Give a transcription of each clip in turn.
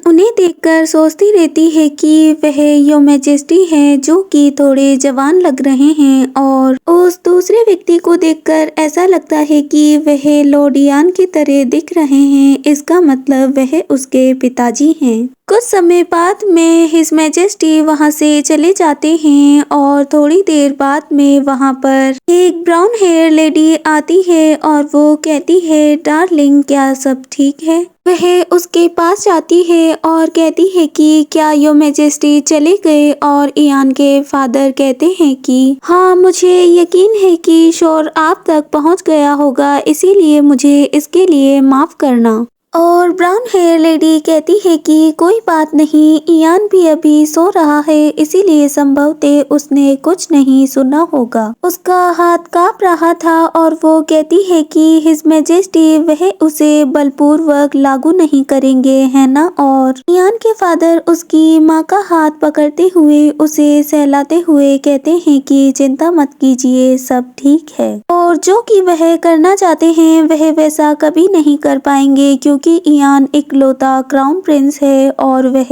उन्हें देखकर सोचती रहती है कि वह योर मैजेस्टी है जो कि थोड़े जवान लग रहे हैं और उस दूसरे व्यक्ति को देखकर ऐसा लगता है कि वह लॉर्ड इयान की तरह दिख रहे हैं। इसका मतलब वह उसके पिताजी हैं। कुछ समय बाद में हिज मैजेस्टी वहां से चले जाते हैं और थोड़ी देर बाद में वहां पर एक ब्राउन हेयर लेडी आती है और वो कहती है, डार्लिंग क्या सब ठीक है? वह उसके पास जाती है और कहती है कि क्या योर मैजेस्टी चले गए? और इयान के फादर कहते हैं कि हाँ, मुझे यकीन है कि शोर आप तक पहुंच गया होगा, इसीलिए मुझे इसके लिए माफ करना। और ब्राउन हेयर लेडी कहती है कि कोई बात नहीं, इयान भी अभी सो रहा है, इसीलिए संभवतः उसने कुछ नहीं सुना होगा। उसका हाथ कांप रहा था और वो कहती है कि हिज मैजेस्टी वह उसे बलपूर्वक लागू नहीं करेंगे, है ना? और इयान के फादर उसकी माँ का हाथ पकड़ते हुए उसे सहलाते हुए कहते हैं कि चिंता मत कीजिए, सब ठीक है। और जो कि वह करना चाहते हैं वह वैसा कभी नहीं कर पाएंगे क्योंकि इयान इकलौता क्राउन प्रिंस है और वह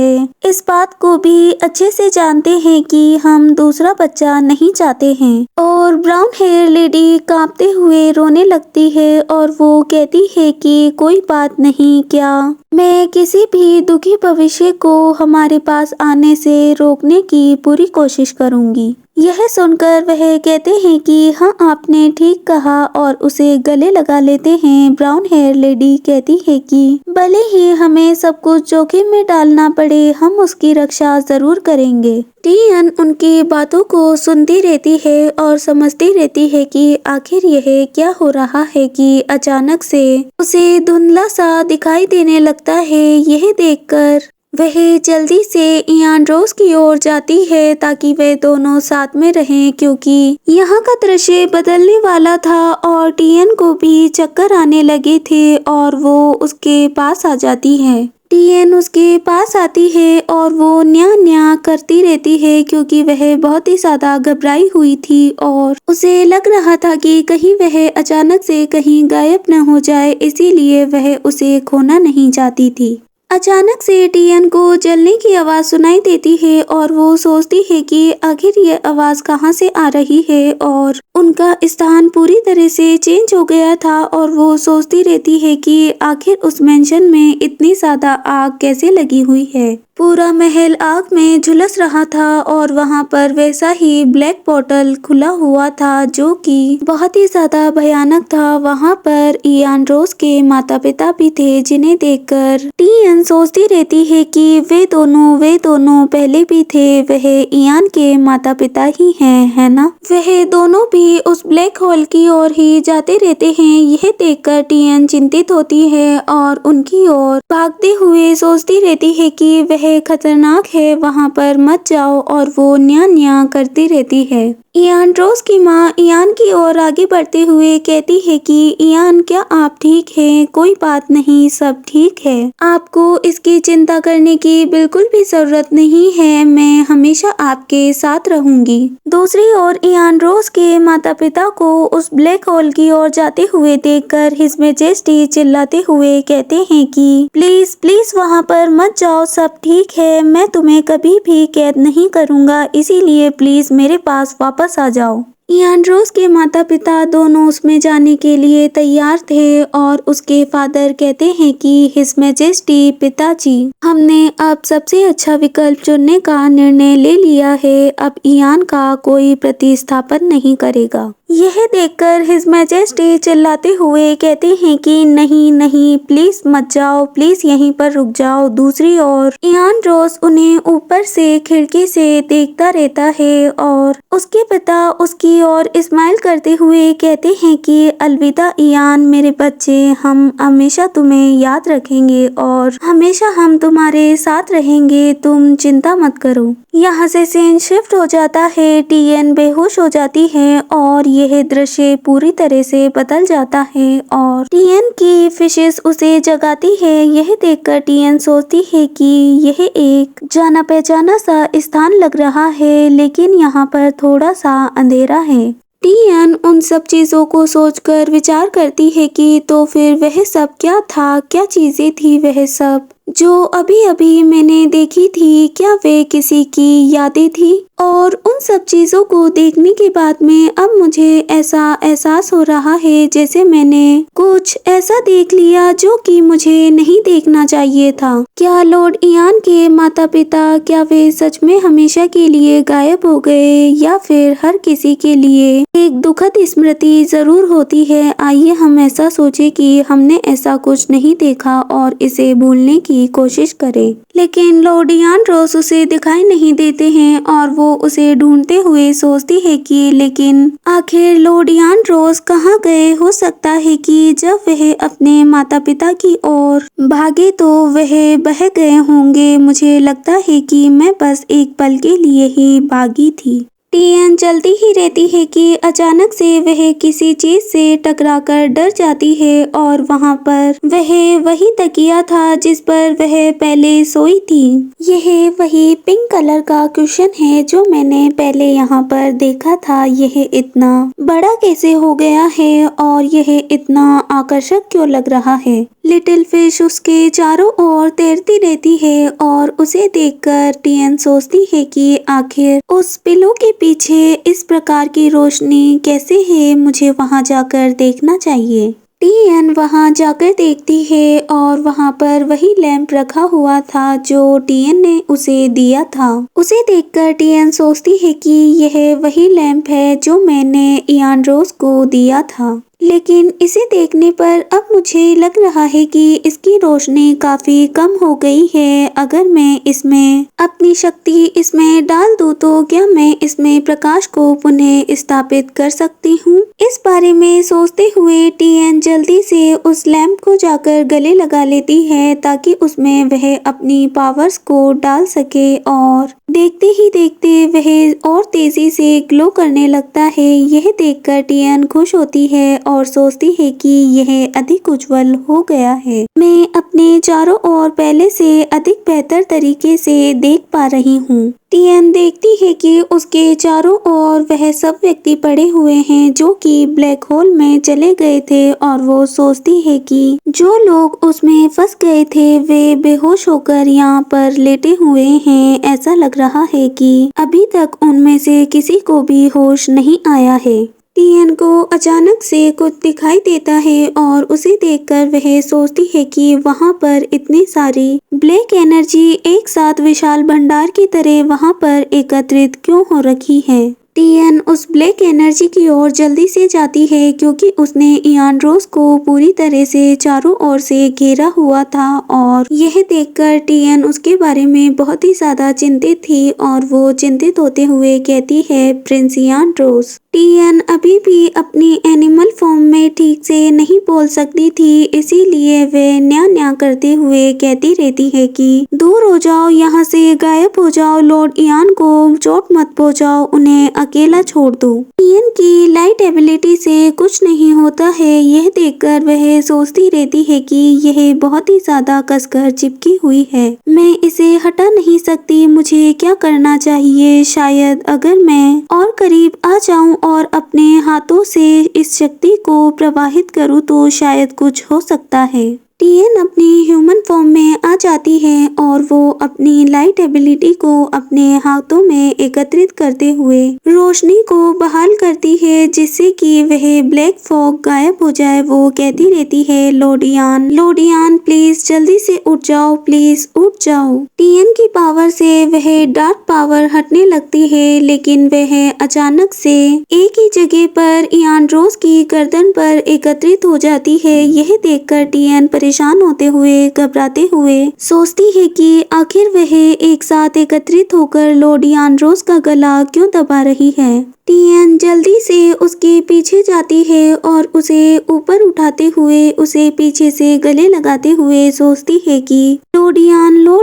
इस बात को भी अच्छे से जानते हैं कि हम दूसरा बच्चा नहीं चाहते हैं। और ब्राउन हेयर लेडी कांपते हुए रोने लगती है और वो कहती है कि कोई बात नहीं, क्या मैं किसी भी दुखी भविष्य को हमारे पास आने से रोकने की पूरी कोशिश करूंगी। यह सुनकर वह कहते हैं कि हाँ, आपने ठीक कहा और उसे गले लगा लेते हैं। ब्राउन हेयर लेडी कहती है कि भले ही हमें सब कुछ जोखिम में डालना पड़े, हम उसकी रक्षा जरूर करेंगे। टियन उनकी बातों को सुनती रहती है और समझती रहती है कि आखिर यह क्या हो रहा है कि अचानक से उसे धुंधला सा दिखाई देने लगता है। यह देखकर वह जल्दी से इयान रोज की ओर जाती है ताकि वे दोनों साथ में रहें क्योंकि यहाँ का दृश्य बदलने वाला था और टियन को भी चक्कर आने लगे थे और वो उसके पास आ जाती है। टियन उसके पास आती है और वो न्या न्या करती रहती है क्योंकि वह बहुत ही ज्यादा घबराई हुई थी और उसे लग रहा था कि कहीं वह अचानक से कहीं गायब न हो जाए, इसीलिए वह उसे खोना नहीं चाहती थी। अचानक से टियन को जलने की आवाज सुनाई देती है और वो सोचती है कि आखिर ये आवाज कहाँ से आ रही है और उनका स्थान पूरी तरह से चेंज हो गया था और वो सोचती रहती है कि आखिर उस मेंशन में इतनी ज्यादा आग कैसे लगी हुई है। पूरा महल आग में झुलस रहा था और वहाँ पर वैसा ही ब्लैक पोर्टल खुला हुआ था जो कि बहुत ही ज्यादा भयानक था। वहाँ पर इयान रोज के माता पिता भी थे जिन्हें देखकर टियन सोचती रहती है कि वे दोनों पहले भी थे, वह इयान के माता पिता ही हैं, है ना? वह दोनों भी उस ब्लैक होल की ओर ही जाते रहते हैं। यह देखकर टियन चिंतित होती है और उनकी ओर भागते हुए सोचती रहती है कि वह खतरनाक है, वहां पर मत जाओ, और वो न्या न्या करती रहती है। इयान रोज की माँ इयान की ओर आगे बढ़ते हुए कहती है कि इयान, क्या आप ठीक हैं? कोई बात नहीं, सब ठीक है, आपको इसकी चिंता करने की बिल्कुल भी जरूरत नहीं है, मैं हमेशा आपके साथ रहूंगी। दूसरी ओर इयान रोज के माता पिता को उस ब्लैक होल की ओर जाते हुए देखकर हिज मैजेस्टी चिल्लाते हुए कहते हैं कि प्लीज प्लीज वहाँ पर मत जाओ, सब ठीक है, मैं तुम्हें कभी भी कैद नहीं करूँगा, इसीलिए प्लीज मेरे पास वापस आ जाओ। इयान रोज के माता पिता दोनों उसमें जाने के लिए तैयार थे और उसके फादर कहते हैं कि हिज मैजेस्टी, पिताजी, हमने अब सबसे अच्छा विकल्प चुनने का निर्णय ले लिया है, अब इयान का कोई प्रतिस्थापन नहीं करेगा। यह देखकर हिज मैजेस्टी चिल्लाते हुए कहते हैं कि नहीं नहीं, प्लीज मत जाओ, प्लीज यहीं पर रुक जाओ। दूसरी ओर इयान रोज उन्हें ऊपर से खिड़की से देखता रहता है और उसके पिता उसकी ओर स्माइल करते हुए कहते हैं कि अलविदा इयान, मेरे बच्चे, हम हमेशा तुम्हें याद रखेंगे और हमेशा हम तुम्हारे साथ रहेंगे, तुम चिंता मत करो। यहाँ से सीन शिफ्ट हो जाता है, टियन बेहोश हो जाती है और यह दृश्य पूरी तरह से बदल जाता है और टियन की फिशेस उसे जगाती है। यह देखकर टियन सोचती है कि यह एक जाना पहचाना सा स्थान लग रहा है, लेकिन यहाँ पर थोड़ा सा अंधेरा है। टियन उन सब चीजों को सोचकर विचार करती है कि तो फिर वह सब क्या था, क्या चीजें थी वह सब। जो अभी अभी मैंने देखी थी, क्या वे किसी की यादें थी? और उन सब चीज़ों को देखने के बाद में अब मुझे ऐसा एहसास हो रहा है जैसे मैंने कुछ ऐसा देख लिया जो कि मुझे नहीं देखना चाहिए था। क्या लॉर्ड इयान के माता पिता, क्या वे सच में हमेशा के लिए गायब हो गए, या फिर हर किसी के लिए एक दुखद स्मृति जरूर होती है? आइए हम ऐसा सोचे कि हमने ऐसा कुछ नहीं देखा और इसे भूलने की कोशिश करें। लेकिन लॉर्ड इयान रोज उसे दिखाई नहीं देते हैं और वो उसे ढूंढते हुए सोचती है कि लेकिन आखिर लॉर्ड इयान रोज कहाँ गए? हो सकता है कि जब वह अपने माता पिता की ओर भागे तो वह बह गए होंगे। मुझे लगता है कि मैं बस एक पल के लिए ही भागी थी। टियन चलती ही रहती है कि अचानक से वह किसी चीज से टकराकर डर जाती है और वहां पर वह वही तकिया था जिस पर वह पहले सोई थी। यह वही पिंक कलर का कुशन है जो मैंने पहले यहाँ पर देखा था। यह इतना बड़ा कैसे हो गया है और यह इतना आकर्षक क्यों लग रहा है? लिटिल फिश उसके चारों ओर तैरती रहती है और उसे देखकर टियन सोचती है कि आखिर उस पिलो के पीछे इस प्रकार की रोशनी कैसे है? मुझे वहां जाकर देखना चाहिए। टियन वहां जाकर देखती है और वहां पर वही लैंप रखा हुआ था जो टियन ने उसे दिया था। उसे देखकर टियन सोचती है कि यह वही लैंप है जो मैंने इयान रोज को दिया था। लेकिन इसे देखने पर अब मुझे लग रहा है कि इसकी रोशनी काफी कम हो गई है। अगर मैं इसमें अपनी शक्ति इसमें डाल दूं तो क्या मैं इसमें प्रकाश को पुनः स्थापित कर सकती हूँ? इस बारे में सोचते हुए टियन जल्दी से उस लैंप को जाकर गले लगा लेती है ताकि उसमें वह अपनी पावर्स को डाल सके और देखते ही देखते वह और तेजी से ग्लो करने लगता है। यह देखकर टियन खुश होती है और सोचती है कि यह अधिक उज्जवल हो गया है। मैं अपने चारों ओर पहले से अधिक बेहतर तरीके से देख पा रही हूँ। टियन देखती है कि उसके चारों ओर वह सब व्यक्ति पड़े हुए हैं जो कि ब्लैक होल में चले गए थे और वो सोचती है कि जो लोग उसमें फंस गए थे वे बेहोश होकर यहाँ पर लेटे हुए हैं। ऐसा लग रहा है कि अभी तक उनमें से किसी को भी होश नहीं आया है। टियन को अचानक से कुछ दिखाई देता है और उसे देखकर वह सोचती है कि वहां पर इतनी सारी ब्लैक एनर्जी एक साथ विशाल भंडार की तरह वहां पर एकत्रित क्यों हो रखी है। टियन उस ब्लैक एनर्जी की ओर जल्दी से जाती है क्योंकि उसने इयान रोज को पूरी तरह से चारों ओर से घेरा हुआ था और यह देखकर टियन उसके बारे में बहुत ही ज्यादा चिंतित थी और वो चिंतित होते हुए कहती है, प्रिंस इयान रोज। टियन अभी भी अपनी एनिमल फॉर्म में ठीक से नहीं बोल सकती थी, इसीलिए वे न्या न्या करते हुए कहती रहती है कि दूर हो जाओ, यहाँ से गायब हो जाओ, लॉर्ड इयान को चोट मत पहुंचाओ, उन्हें अकेला छोड़ दो। टियन की लाइट एबिलिटी से कुछ नहीं होता है। यह देखकर वह सोचती रहती है कि यह बहुत ही ज्यादा कसकर चिपकी हुई है, मैं इसे हटा नहीं सकती। मुझे क्या करना चाहिए? शायद अगर मैं और करीब आ जाऊं और अपने हाथों से इस शक्ति को प्रवाहित करूं तो शायद कुछ हो सकता है। टियन अपनी ह्यूमन फॉर्म में आ जाती है और वो अपनी लाइट एबिलिटी को अपने हाथों में एकत्रित करते हुए रोशनी को बहाल करती है जिससे कि वह ब्लैक फॉग गायब हो जाए। वो कहती रहती है, लॉर्ड इयान प्लीज जल्दी से उठ जाओ, प्लीज उठ जाओ। टियन की पावर से वह डार्क पावर हटने लगती है लेकिन वह अचानक से एक ही जगह पर इयान रोज की गर्दन पर एकत्रित हो जाती है। यह देखकर टियन परेशान होते हुए, घबराते हुए सोचती है कि आखिर वह एक साथ एकत्रित होकर लॉर्ड इयान रोज का गला क्यों दबा रही है। टियन जल्दी से उसके पीछे जाती है और उसे ऊपर उठाते हुए उसे पीछे से गले लगाते हुए सोचती है कि लॉर्ड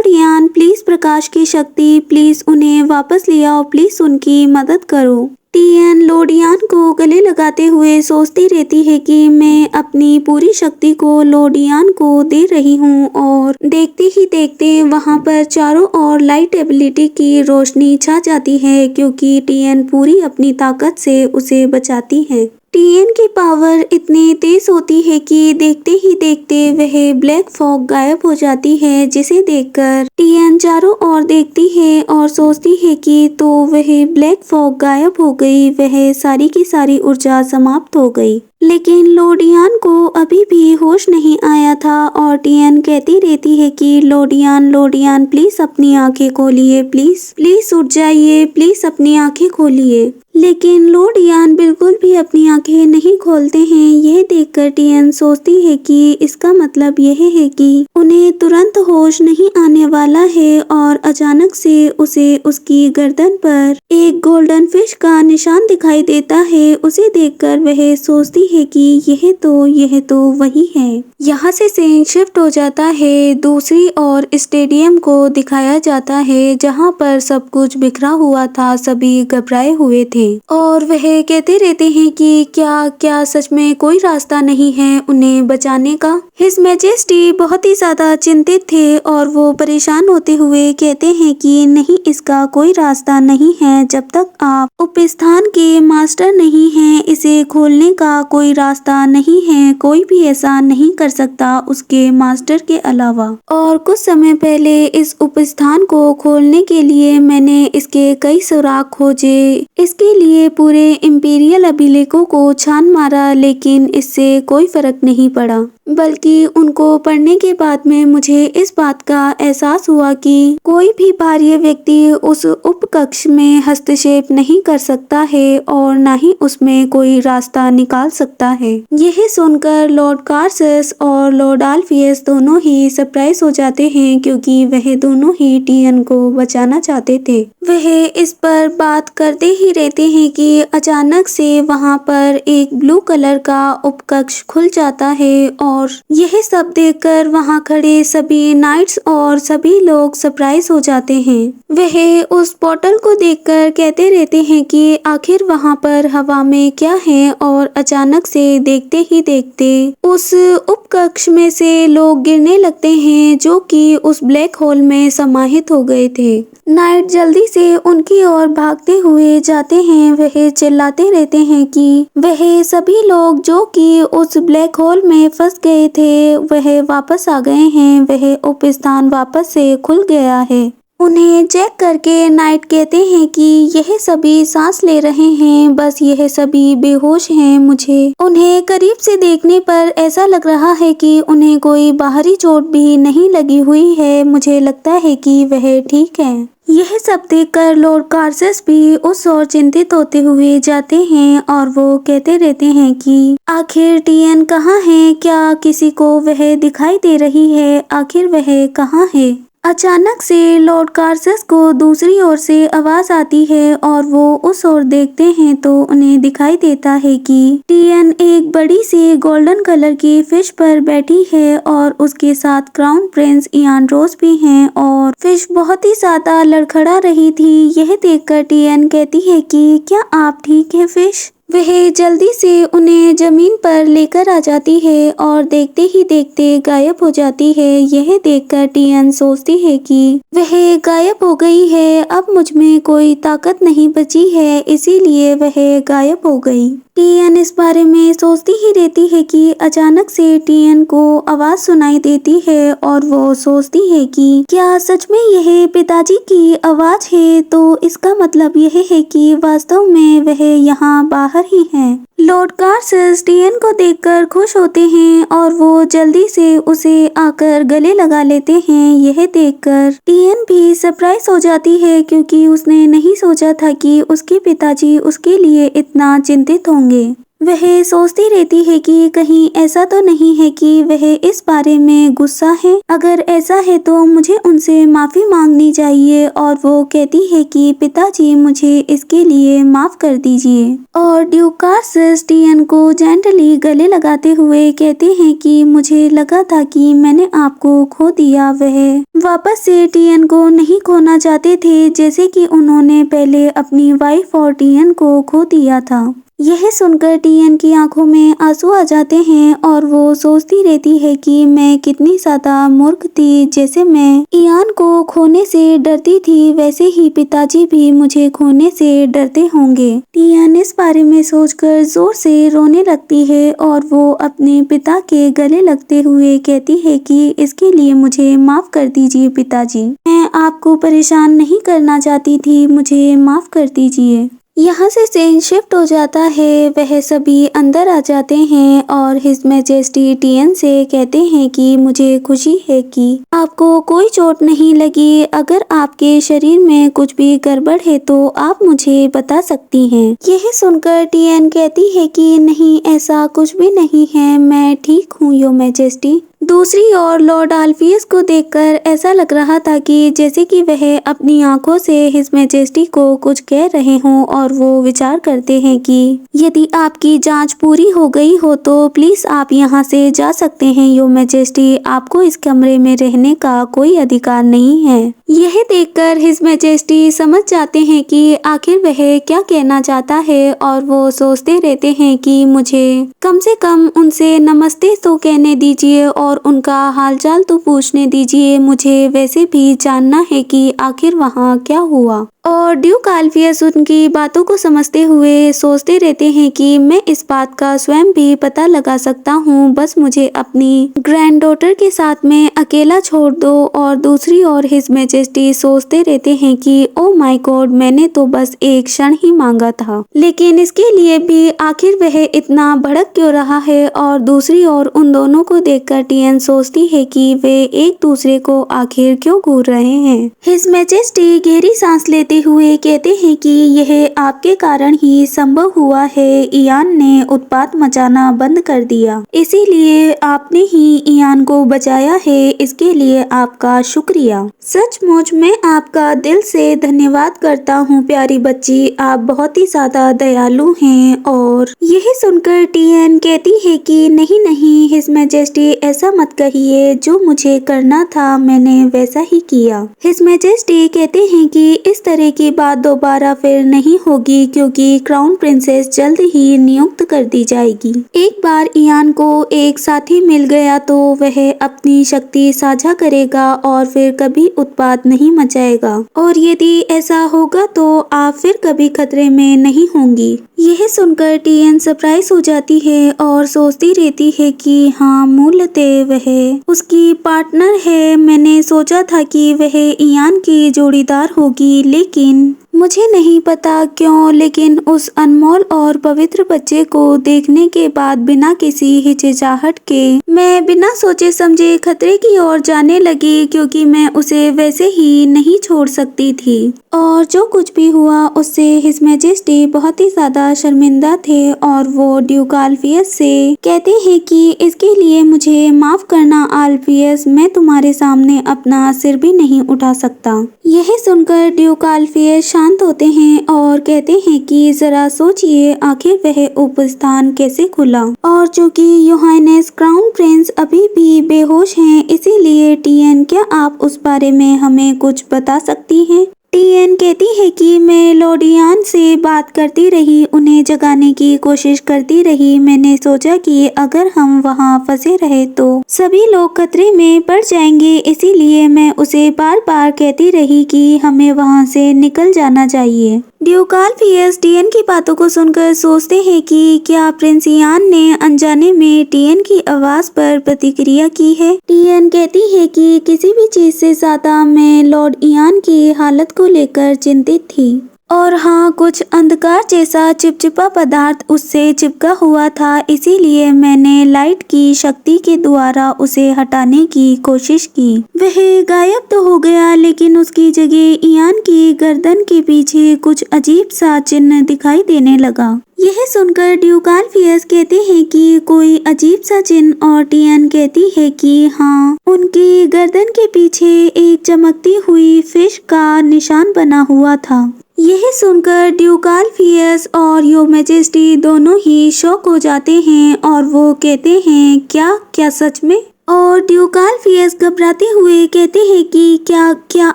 इयान प्लीज प्रकाश की शक्ति, प्लीज उन्हें वापस ले आओ, प्लीज उनकी मदद करो। टियन लॉर्ड इयान को गले लगाते हुए सोचती रहती है कि मैं अपनी पूरी शक्ति को लॉर्ड इयान को दे रही हूँ और देखते ही देखते वहां पर चारों ओर लाइट एबिलिटी की रोशनी छा जाती है क्योंकि टियन पूरी अपनी ताकत से उसे बचाती है। टीएन की पावर इतनी तेज होती है कि देखते ही देखते वह ब्लैक फॉग गायब हो जाती है, जिसे देखकर टीएन चारों ओर देखती है और सोचती है कि तो वह ब्लैक फॉग गायब हो गई, वह सारी की सारी ऊर्जा समाप्त हो गई। लेकिन लोडियान को अभी भी होश नहीं आया था और टीएन कहती रहती है कि लोडियान लोडियान प्लीज अपनी आंखें खोलिए, प्लीज प्लीज उठ जाइए, प्लीज अपनी आंखें खोलिए। लेकिन लोडियान बिल्कुल भी अपनी आंखें नहीं खोलते हैं। यह देखकर टीएन सोचती है कि इसका मतलब यह है कि उन्हें तुरंत होश नहीं आने वाला है और अचानक से उसे उसकी गर्दन पर एक गोल्डन फिश का निशान दिखाई देता है। उसे देखकर वह सोचती है कि यह तो वही है। यहाँ से सीन शिफ्ट हो जाता है दूसरी ओर स्टेडियम को दिखाया जाता है, जहाँ पर सब कुछ बिखरा हुआ था, सभी घबराए हुए थे और वह कहते रहते हैं कि क्या सच में कोई रास्ता नहीं है उन्हें बचाने का। हिज मैजेस्टी बहुत ही ज्यादा चिंतित थे और वो परेशान होते हुए कहते हैं कि नहीं, इसका कोई रास्ता नहीं है जब तक आप उपस्थान के मास्टर नहीं हैं, इसे खोलने का कोई रास्ता नहीं है, कोई भी ऐसा नहीं कर सकता उसके मास्टर के अलावा। और कुछ समय पहले इस उपस्थान को खोलने के लिए मैंने इसके कई सुराग खोजे, इसके लिए पूरे इंपीरियल अभिलेखों को छान मारा, लेकिन इससे कोई फर्क नहीं पड़ा। बल्कि उनको पढ़ने के बाद में मुझे इस बात का एहसास हुआ कि कोई भी बाह्य व्यक्ति उस उपकक्ष में हस्तक्षेप नहीं कर सकता है और ना ही उसमें कोई रास्ता निकाल सकता है। यह सुनकर लॉर्ड कार्सस और लॉर्ड आल्फियस दोनों ही सरप्राइज हो जाते हैं, क्योंकि वह दोनों ही टीएन को बचाना चाहते थे। वह इस पर बात करते ही रहते हैं कि अचानक से वहां पर एक ब्लू कलर का उपकक्ष खुल जाता है और यह सब देखकर वहां खड़े सभी नाइट्स और सभी लोग सरप्राइज हो जाते हैं। वह उस पोर्टल को देखकर कहते रहते हैं कि आखिर वहां पर हवा में क्या है और अचानक से देखते ही देखते उस उपकक्ष में से लोग गिरने लगते हैं, जो कि उस ब्लैक होल में समाहित हो गए थे। नाइट जल्दी से उनकी ओर भागते हुए जाते हैं। वह चिल्लाते रहते हैं कि वह सभी लोग जो कि उस ब्लैक होल में फंस गए थे वह वापस आ गए हैं, वह उपस्थान वापस से खुल गया है। उन्हें चेक करके नाइट कहते हैं कि यह सभी सांस ले रहे हैं, बस यह सभी बेहोश हैं। मुझे उन्हें करीब से देखने पर ऐसा लग रहा है कि उन्हें कोई बाहरी चोट भी नहीं लगी हुई है। मुझे लगता है कि वह ठीक है। यह सब देखकर लॉर्ड कार्सस भी उस ओर चिंतित होते हुए जाते हैं और वो कहते रहते हैं कि आखिर टीएन कहाँ है, क्या किसी को वह दिखाई दे रही है, आखिर वह कहाँ है। अचानक से लॉर्ड कार्सस को दूसरी ओर से आवाज आती है और वो उस ओर देखते हैं तो उन्हें दिखाई देता है कि टीएन एक बड़ी सी गोल्डन कलर की फिश पर बैठी है और उसके साथ क्राउन प्रिंस इयान रोज भी हैं और फिश बहुत ही ज्यादा लड़खड़ा रही थी। यह देखकर टीएन कहती है कि क्या आप ठीक है फिश। वह जल्दी से उन्हें जमीन पर लेकर आ जाती है और देखते ही देखते गायब हो जाती है। यह देखकर टीएन सोचती है कि वह गायब हो गई है, अब मुझ में कोई ताकत नहीं बची है, इसीलिए वह गायब हो गई। टीएन इस बारे में सोचती ही रहती है कि अचानक से टीएन को आवाज सुनाई देती है और वो सोचती है कि क्या सच में यह पिताजी की आवाज है, तो इसका मतलब यह है कि वास्तव में वह यहाँ बाहर ही है। लॉर्ड कार्सस टीएन को देखकर खुश होते हैं और वो जल्दी से उसे आकर गले लगा लेते हैं। यह देखकर टीएन भी सरप्राइज हो जाती है, क्योंकि उसने नहीं सोचा था कि उसके पिताजी उसके लिए इतना चिंतित होंगे। वह सोचती रहती है कि कहीं ऐसा तो नहीं है कि वह इस बारे में गुस्सा है, अगर ऐसा है तो मुझे उनसे माफी मांगनी चाहिए। और वो कहती है कि पिताजी मुझे इसके लिए माफ कर दीजिए। और ड्यूक कार्सस टीएन को जेंटली गले लगाते हुए कहते हैं कि मुझे लगा था कि मैंने आपको खो दिया। वह वापस से टीएन को नहीं खोना चाहते थे, जैसे कि उन्होंने पहले अपनी वाइफ और टीएन को खो दिया था। यह सुनकर टीएन की आंखों में आंसू आ जाते हैं और वो सोचती रहती है कि मैं कितनी ज्यादा मूर्ख थी, जैसे मैं इयान को खोने से डरती थी, वैसे ही पिताजी भी मुझे खोने से डरते होंगे। टियान इस बारे में सोचकर जोर से रोने लगती है और वो अपने पिता के गले लगते हुए कहती है कि इसके लिए मुझे माफ कर दीजिए पिताजी। मैं आपको परेशान नहीं करना चाहती थी, मुझे माफ कर दीजिए। यहाँ से सीन शिफ्ट हो जाता है। वह सभी अंदर आ जाते हैं और हिज मैजेस्टी टियन से कहते हैं कि मुझे खुशी है कि आपको कोई चोट नहीं लगी। अगर आपके शरीर में कुछ भी गड़बड़ है तो आप मुझे बता सकती हैं। यह सुनकर टियन कहती है कि नहीं, ऐसा कुछ भी नहीं है, मैं ठीक हूँ योर मैजेस्टी। दूसरी ओर लॉर्ड आल्फियस को देखकर ऐसा लग रहा था कि जैसे कि वह अपनी आंखों से हिज मैजेस्टी को कुछ कह रहे हों और वो विचार करते हैं कि यदि आपकी जांच पूरी हो गई हो तो प्लीज आप यहाँ से जा सकते हैं योर मैजेस्टी। आपको इस कमरे में रहने का कोई अधिकार नहीं है। यह देखकर हिज मैजेस्टी समझ जाते हैं कि आखिर वह क्या कहना चाहता है और वो सोचते रहते हैं कि मुझे कम से कम उनसे नमस्ते तो कहने दीजिए और उनका हालचाल तो पूछने दीजिए। मुझे वैसे भी जानना है कि आखिर वहाँ क्या हुआ। और ड्यूक आल्फियस उनकी बातों को समझते हुए सोचते रहते हैं कि मैं इस बात का स्वयं भी पता लगा सकता हूँ, बस मुझे अपनी ग्रैंड डॉटर के साथ में अकेला छोड़ दो। और दूसरी ओर हिज मैजेस्टी सोचते रहते हैं कि ओ माय गॉड, मैंने तो बस एक क्षण ही मांगा था, लेकिन इसके लिए भी आखिर वह इतना भड़क क्यों रहा है। और दूसरी ओर उन दोनों को देखकर टियन सोचती है कि वे एक दूसरे को आखिर क्यों घूर रहे हैं। हिज मैजेस्टी गहरी सांस लेते हुए कहते हैं कि यह आपके कारण ही संभव हुआ है। इयान ने उत्पात मचाना बंद कर दिया, इसीलिए आपने ही इयान को बचाया है। इसके लिए आपका शुक्रिया। सचमुच मैं आपका दिल से धन्यवाद करता हूँ प्यारी बच्ची, आप बहुत ही ज्यादा दयालु हैं। और यह सुनकर टियन कहती है कि नहीं नहीं हिज मैजेस्टी, ऐसा मत कहिए, जो मुझे करना था मैंने वैसा ही किया। हिज मैजेस्टी कहते हैं कि इस तरह की बात दोबारा फिर नहीं होगी क्योंकि क्राउन प्रिंसेस जल्द ही नियुक्त कर दी जाएगी। एक बार इयान को एक साथी मिल गया तो वह अपनी शक्ति साझा करेगा और फिर कभी उत्पात नहीं मचाएगा। और यदि ऐसा होगा तो आप फिर कभी खतरे में नहीं होंगी। यह सुनकर टियन सरप्राइज हो जाती है और सोचती रहती है कि हाँ, मूलतः वह उसकी पार्टनर है। मैंने सोचा था कि वह इयान की जोड़ीदार होगी, लेकिन मुझे नहीं पता क्यों, लेकिन उस अनमोल और पवित्र बच्चे को देखने के बाद बिना किसी हिचकिचाहट के मैं बिना सोचे समझे खतरे की ओर जाने लगी, क्योंकि मैं उसे वैसे ही नहीं छोड़ सकती थी। और जो कुछ भी हुआ उससे हिज मैजेस्टी बहुत ही ज्यादा शर्मिंदा थे और वो ड्यूक आल्फियस से कहते हैं कि इसके लिए मुझे माफ करना आल्फियस, मैं तुम्हारे सामने अपना सिर भी नहीं उठा सकता। यह सुनकर ड्यूक आल्फियस शांत होते हैं और कहते हैं कि जरा सोचिए, आखिर वह उपस्थान कैसे खुला। और चूंकि योहानेस क्राउन प्रिंस अभी भी बेहोश हैं, इसीलिए टियन, क्या आप उस बारे में हमें कुछ बता सकती हैं। टियन कहती है कि मैं लॉर्ड इयान से बात करती रही, उन्हें जगाने की कोशिश करती रही। मैंने सोचा कि अगर हम वहाँ फंसे रहे तो सभी लोग खतरे में पड़ जाएंगे, इसीलिए मैं उसे बार बार कहती रही कि हमें वहाँ से निकल जाना चाहिए। ड्यूक आल्फियस टियन की बातों को सुनकर सोचते हैं कि क्या प्रिंस इयान ने अनजाने में टियन की आवाज पर प्रतिक्रिया की है। टियन कहती है कि किसी भी चीज से ज्यादा मैं लॉर्ड इयान की हालत को लेकर चिंतित थी। और हाँ, कुछ अंधकार जैसा चिपचिपा पदार्थ उससे चिपका हुआ था, इसीलिए मैंने लाइट की शक्ति के द्वारा उसे हटाने की कोशिश की। वह गायब तो हो गया, लेकिन उसकी जगह इयान की गर्दन के पीछे कुछ अजीब सा चिन्ह दिखाई देने लगा। यह सुनकर ड्यूक आल्फियस कहते हैं कि कोई अजीब सा चिन्ह, और टियन कहती है कि हाँ, उनकी गर्दन के पीछे एक चमकती हुई फिश का निशान बना हुआ था। यह सुनकर ड्यूक आल्फियस और योर मैजेस्टी दोनों ही शॉक हो जाते हैं और वो कहते हैं क्या सच में। और ड्यूक आल्फियस घबराते हुए कहते हैं कि क्या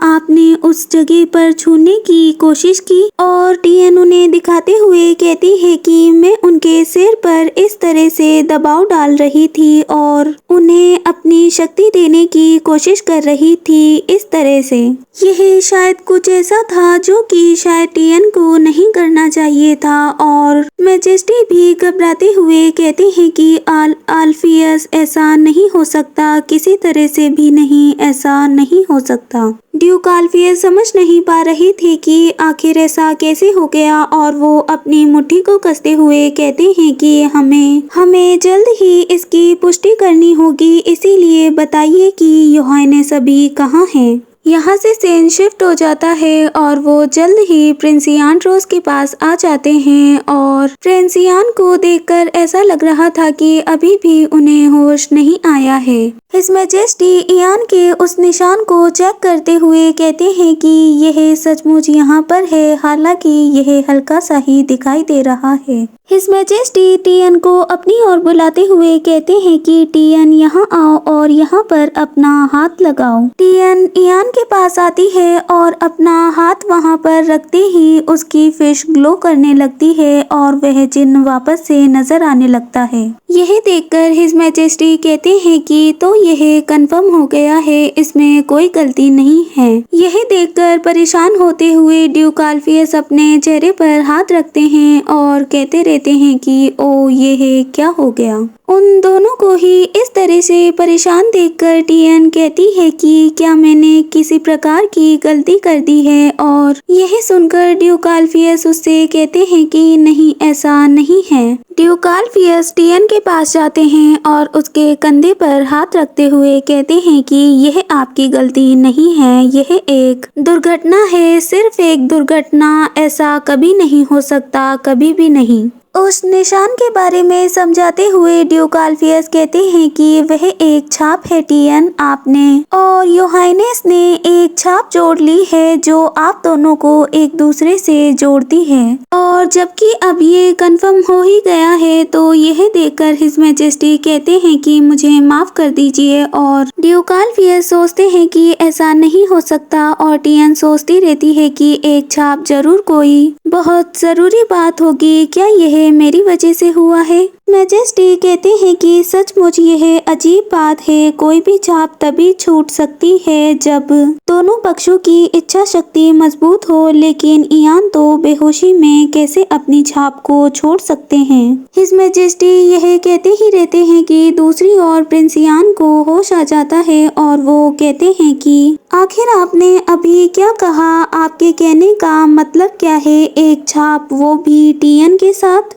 आपने उस जगह पर छूने की कोशिश की? और टियन उन्हें दिखाते हुए कहती है कि मैं उनके सिर पर इस तरह से दबाव डाल रही थी और उन्हें अपनी शक्ति देने की कोशिश कर रही थी इस तरह से। यह शायद कुछ ऐसा था जो कि शायद टियन को नहीं करना चाहिए था। और मैजेस्टी भी घबराते हुए कहते हैं कि आल्फियस ऐसा नहीं हो सकता, किसी तरह से भी नहीं, ऐसा नहीं हो सकता। ड्यूक आल्फियस समझ नहीं पा रही थी कि आखिर ऐसा कैसे हो गया और वो अपनी मुट्ठी को कसते हुए कहते हैं कि हमें जल्द ही इसकी पुष्टि करनी होगी, इसीलिए बताइए कि योहानेस अभी कहाँ है। यहाँ से सेन शिफ्ट हो जाता है और वो जल्द ही प्रिंस इयान रोज के पास आ जाते हैं। और प्रिंस इयान को देखकर ऐसा लग रहा था कि अभी भी उन्हें होश नहीं आया है। हिज मैजेस्टी इयान के उस निशान को चेक करते हुए कहते हैं कि यह सचमुच यहाँ पर है, हालांकि यह हल्का सा ही दिखाई दे रहा है। हिज मैजेस्टी टियन को अपनी ओर बुलाते हुए कहते हैं कि टियन यहाँ आओ और यहाँ पर अपना हाथ लगाओ। टियन इयान के पास आती है और अपना हाथ वहाँ पर रखते ही उसकी फिश ग्लो करने लगती है और वह जिन्न वापस से नजर आने लगता है। यह देखकर हिज मैजेस्टी कहते हैं कि तो यह कंफर्म हो गया है, इसमें कोई गलती नहीं है। यह देखकर परेशान होते हुए ड्यूक आल्फियस अपने चेहरे पर हाथ रखते हैं और कहते रहते हैं कि ओ यह क्या हो गया। उन दोनों को ही इस तरह से परेशान देखकर टियन कहती है कि क्या मैंने किसी प्रकार की गलती कर दी है। और यह सुनकर ड्यूक आल्फियस उससे कहते हैं कि नहीं, ऐसा नहीं है। ड्यूक आल्फियस टियन के पास जाते हैं और उसके कंधे पर हाथ रखते हुए कहते हैं कि यह आपकी गलती नहीं है, यह एक दुर्घटना है, सिर्फ एक दुर्घटना, ऐसा कभी नहीं हो सकता, कभी भी नहीं। उस निशान के बारे में समझाते हुए ड्यूक आल्फियस कहते हैं कि वह एक छाप है टियन, आपने और योहानेस ने एक छाप जोड़ ली है जो आप दोनों को एक दूसरे से जोड़ती है। और जबकि अब ये कंफर्म हो ही गया है तो यह देखकर हिज मैजेस्टी कहते हैं कि मुझे माफ कर दीजिए। और ड्यूक आल्फियस सोचते हैं कि ऐसा नहीं हो सकता और टियन सोचती रहती है कि एक छाप जरूर कोई बहुत जरूरी बात होगी, क्या यह मेरी वजह से हुआ है? मैजेस्टी कहते हैं कि सचमुच यह अजीब बात है, कोई भी छाप तभी छूट सकती है जब दोनों पक्षों की इच्छा शक्ति मजबूत हो, लेकिन इयान तो बेहोशी में कैसे अपनी छाप को छोड़ सकते हैं। हिज मैजेस्टी यह कहते ही रहते हैं कि दूसरी ओर प्रिंस इयान को होश आ जाता है और वो कहते हैं कि आखिर आपने अभी क्या कहा, आपके कहने का मतलब क्या है, एक छाप वो भी टियन के साथ?